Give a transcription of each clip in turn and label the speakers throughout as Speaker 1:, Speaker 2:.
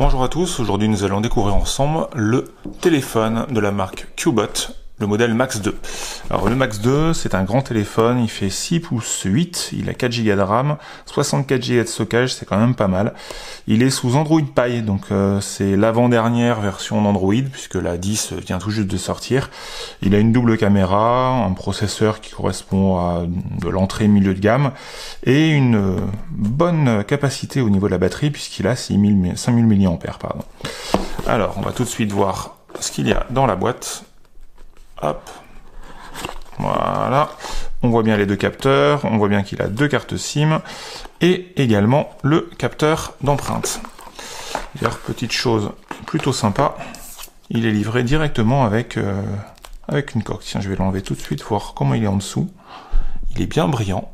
Speaker 1: Bonjour à tous, aujourd'hui nous allons découvrir ensemble le téléphone de la marque Qbot, le modèle Max 2. Alors le Max 2, c'est un grand téléphone, il fait 6 pouces 8, il a 4 Go de RAM, 64 Go de stockage, c'est quand même pas mal. Il est sous Android Pie, donc c'est l'avant-dernière version d'Android, puisque la 10 vient tout juste de sortir. Il a une double caméra, un processeur qui correspond à de l'entrée milieu de gamme, et une bonne capacité au niveau de la batterie, puisqu'il a 5000 mAh. Pardon. Alors, on va tout de suite voir ce qu'il y a dans la boîte. Hop, voilà, on voit bien les deux capteurs, on voit bien qu'il a deux cartes SIM et également le capteur d'empreinte. D'ailleurs, petite chose plutôt sympa, il est livré directement avec une coque. Tiens, je vais l'enlever tout de suite, voir comment il est en dessous. Il est bien brillant,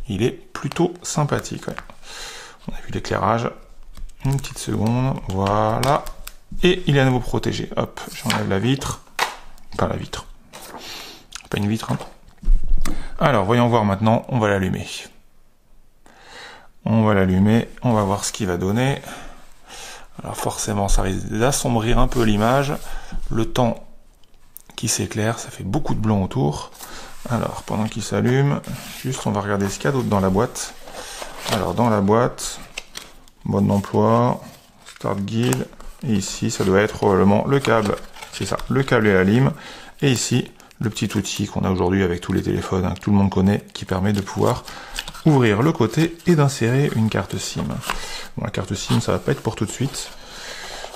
Speaker 1: il est plutôt sympathique. Ouais. On a vu l'éclairage, une petite seconde, voilà, et il est à nouveau protégé. Hop, j'enlève la vitre. Pas la vitre. Pas une vitre. Hein. Alors, voyons voir maintenant. On va l'allumer. On va l'allumer. On va voir ce qu'il va donner. Alors forcément, ça risque d'assombrir un peu l'image. Le temps qui s'éclaire, ça fait beaucoup de blanc autour. Alors, pendant qu'il s'allume, juste on va regarder ce qu'il y a d'autre dans la boîte. Alors, dans la boîte, mode d'emploi, start guide. Et ici, ça doit être probablement le câble. C'est ça, le câble et la lime. Et ici, le petit outil qu'on a aujourd'hui avec tous les téléphones, hein, que tout le monde connaît, qui permet de pouvoir ouvrir le côté et d'insérer une carte SIM. Bon, la carte SIM, ça va pas être pour tout de suite,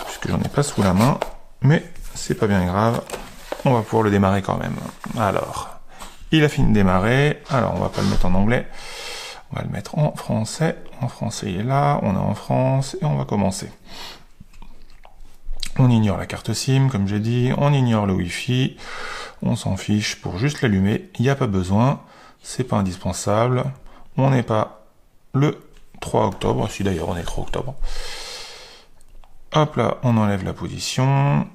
Speaker 1: puisque j'en ai pas sous la main, mais c'est pas bien grave. On va pouvoir le démarrer quand même. Alors, il a fini de démarrer. Alors, on va pas le mettre en anglais. On va le mettre en français. En français, il est là. On est en France et on va commencer. On ignore la carte SIM, comme j'ai dit, on ignore le Wi-Fi, on s'en fiche pour juste l'allumer, il n'y a pas besoin, c'est pas indispensable, on n'est pas le 3 octobre, si d'ailleurs on est le 3 octobre. Hop là, on enlève la position,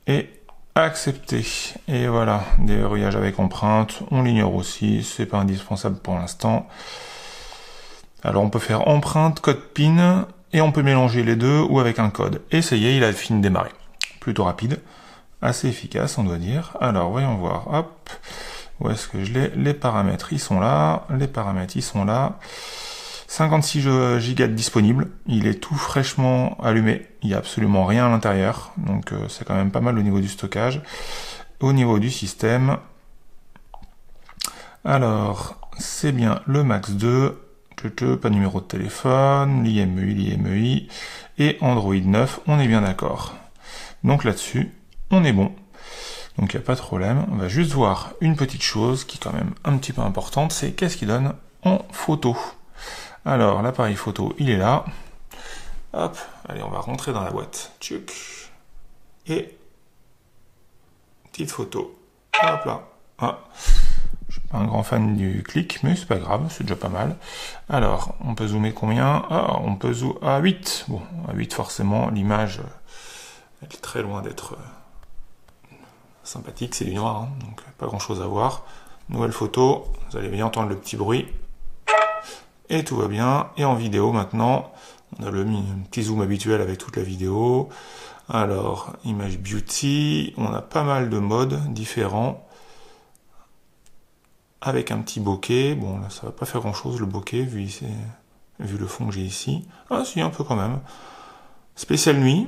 Speaker 1: et accepter. Et voilà, déverrouillage avec empreinte, on l'ignore aussi, c'est pas indispensable pour l'instant. Alors on peut faire empreinte, code PIN, et on peut mélanger les deux ou avec un code. Et ça y est, il a fini de démarrer. Plutôt rapide, assez efficace on doit dire. Alors voyons voir, hop, où est-ce que je l'ai? Les paramètres, ils sont là, les paramètres, ils sont là. 56 Go disponible, il est tout fraîchement allumé, il n'y a absolument rien à l'intérieur, donc c'est quand même pas mal au niveau du stockage. Au niveau du système, alors c'est bien le Max 2, pas de numéro de téléphone, l'IMEI, et Android 9, on est bien d'accord. Donc là-dessus, on est bon. Donc il n'y a pas de problème. On va juste voir une petite chose qui est quand même un petit peu importante, c'est qu'est-ce qu'il donne en photo. Alors, l'appareil photo, il est là. Hop, allez, on va rentrer dans la boîte. Tchuc. Et petite photo. Hop là. Ah. Je suis pas un grand fan du clic, mais c'est pas grave, c'est déjà pas mal. Alors, on peut zoomer combien? Ah, on peut zoomer à 8. Bon, à 8 forcément, l'image elle est très loin d'être sympathique, c'est du noir, hein, donc pas grand chose à voir. Nouvelle photo, vous allez bien entendre le petit bruit. Et tout va bien. Et en vidéo maintenant, on a le petit zoom habituel avec toute la vidéo. Alors, image beauty, on a pas mal de modes différents. Avec un petit bokeh, bon là ça va pas faire grand chose le bokeh vu le fond que j'ai ici. Ah si, un peu quand même. Spécial nuit.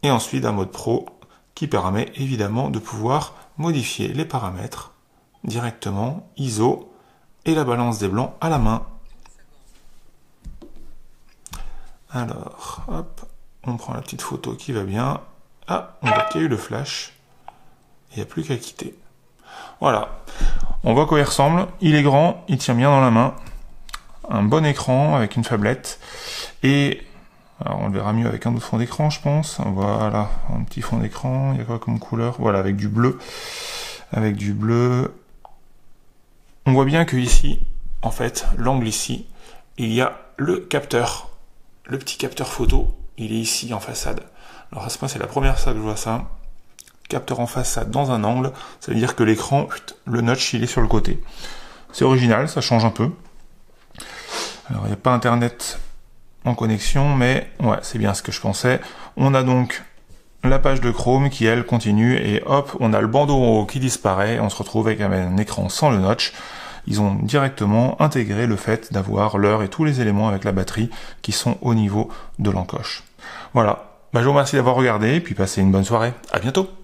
Speaker 1: Et ensuite un mode pro qui permet évidemment de pouvoir modifier les paramètres directement, ISO et la balance des blancs à la main. Alors, hop, on prend la petite photo qui va bien. Ah, on voit qu'il y a eu le flash. Il n'y a plus qu'à quitter. Voilà, on voit quoi il ressemble, il est grand, il tient bien dans la main, un bon écran avec une tablette, et alors on le verra mieux avec un autre fond d'écran je pense, voilà, un petit fond d'écran, il y a quoi comme couleur, voilà, avec du bleu, on voit bien que ici, en fait, l'angle ici, il y a le capteur, le petit capteur photo, il est ici en façade, alors à ce point c'est la première fois que je vois ça. Capteur en façade dans un angle, ça veut dire que l'écran, le notch, il est sur le côté. C'est original, ça change un peu. Alors, il n'y a pas internet en connexion, mais ouais, c'est bien ce que je pensais. On a donc la page de Chrome qui, elle, continue, et hop, on a le bandeau qui disparaît, on se retrouve avec un écran sans le notch. Ils ont directement intégré le fait d'avoir l'heure et tous les éléments avec la batterie qui sont au niveau de l'encoche. Voilà, je vous remercie d'avoir regardé, et puis passez une bonne soirée. À bientôt.